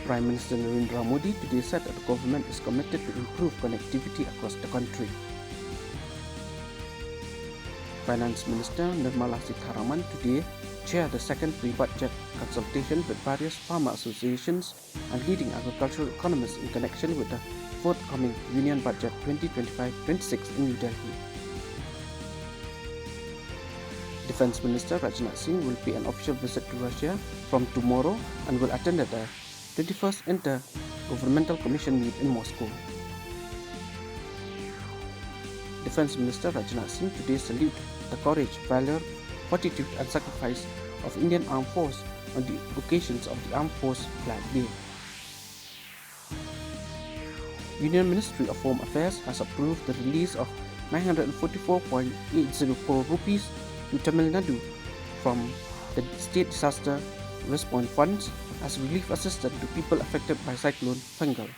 Prime Minister Narendra Modi today said that the government is committed to improve connectivity across the country. Finance Minister Nirmala Sitharaman today chaired the second pre-budget consultation with various farmer associations and leading agricultural economists in connection with the forthcoming Union Budget 2025-26 in New Delhi. Defense Minister Rajnath Singh will pay an official visit to Russia from tomorrow and will attend the 21st Inter-Governmental Commission meet in Moscow. Defense Minister Rajnath Singh today saluted the courage, valor, fortitude and sacrifice of Indian Armed Force on the occasions of the Armed Force Flag Day. Union Ministry of Home Affairs has approved the release of 944.80 crore rupees to Tamil Nadu from the State Disaster Response Funds as relief assistance to people affected by Cyclone Phangal.